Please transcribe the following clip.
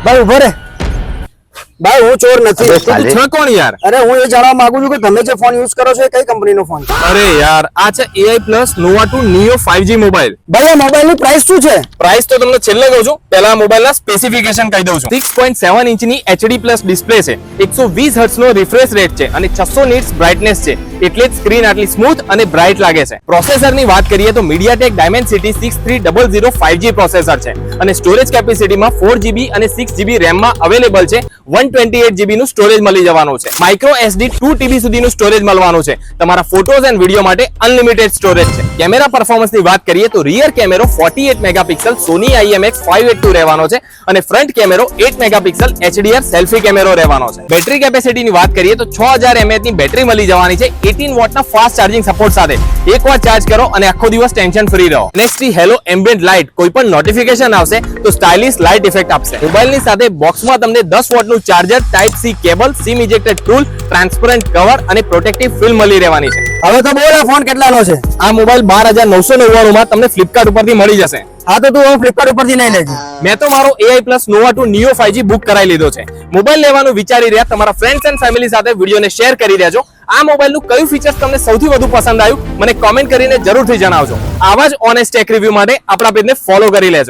ભાઈ ઉભો રે ભાઈ હું ચોર નથી અબે તો તું સાલે. છે કોણ યાર? અરે હું એ જાણવા માંગુ છું કે તમે જે ફોન યુઝ કરો છો એ કઈ કંપનીનો ફોન છે? અરે યાર આ છે AI plus Nova 2 neo 5G mobile. ભાઈ આ મોબાઈલની પ્રાઇસ શું છે? પ્રાઇસ તો તમને છેલ્લે કહું છું, પહેલા મોબાઈલના સ્પેસિફિકેશન કહી દઉં છું. 6.7 ઇંચની HD પ્લસ ડિસ્પ્લે છે, 120 હર્ટ્ઝનો રિફ્રેશ રેટ છે અને 600 નિટ્સ બ્રાઇટનેસ છે, એટલે જ સ્ક્રીન આટલી સ્મૂથ અને બ્રાઇટ લાગે છે. પ્રોસેસરની વાત કરીએ તો MediaTek Dimensity 6300 5G પ્રોસેસર છે અને સ્ટોરેજ કેપેસિટીમાં 4GB અને 6GB RAM માં અવેલેબલ છે. 128GB નું સ્ટોરેજ મળી જવાનું છે. માઇક્રો SD 2TB સુધીનું સ્ટોરેજ મળવાનું છે. તમારા ફોટોઝ એન્ડ વિડીયો માટે અનલિમિટેડ સ્ટોરેજ છે. કેમેરા પરફોર્મન્સની વાત કરીએ તો રિયર કેમેરો 48 મેગાપિક્સલ Sony IMX582 રહેવાનો છે અને ફ્રન્ટ કેમેરો 8 મેગાપિક્સલ HDR સેલ્ફી કેમેરો રહેવાનો છે. બેટરી કેપેસિટીની વાત કરીએ તો 6000 mAh ની બેટરી મળી જવાની છે 18 વોટના ફાસ્ટ ચાર્જિંગ સપોર્ટ સાથે. એકવાર ચાર્જ કરો અને આખો દિવસ ટેન્શન ફ્રી રહો. નેક્સ્ટ હેલો એમ્બિયન્ટ લાઇટ, કોઈ પણ નોટિફિકેશન આવશે તો સ્ટાઇલિશ લાઇટ ઇફેક્ટ આપશે. મોબાઈલની સાથે બોક્સમાં તમને 10 વોટનું charger, type C cable, SIM ejected tool, transparent cover અને પ્રોટેક્ટિવ ફિલ્મ મળી રહેવાની છે. હવે તો બોલ આ ફોન કેટલાનો છે? આ મોબાઈલ 12999 માં તમને ફ્લિપકાર્ટ ઉપરથી મળી જશે. હા તો તું હવે ફ્લિપકાર્ટ ઉપરથી નહીં લેજે. મેં તો મારો AI plus Nova 2 neo 5G book કરાવી લીધો છે. મોબાઈલ લેવાનું વિચારી રહ્યા તમારા ફ્રેન્ડ્સ એન્ડ ફેમિલી સાથે વિડીયોને શેર કરી દેજો. આ મોબાઈલનું કયું ફીચર્સ તમને સૌથી વધુ પસંદ આવ્યું મને કોમેન્ટ કરીને જરૂરથી જણાવજો. આવા જ ઓનેસ્ટ ટેક રિવ્યુ માટે આપણા પેજને ફોલો કરી લેજો.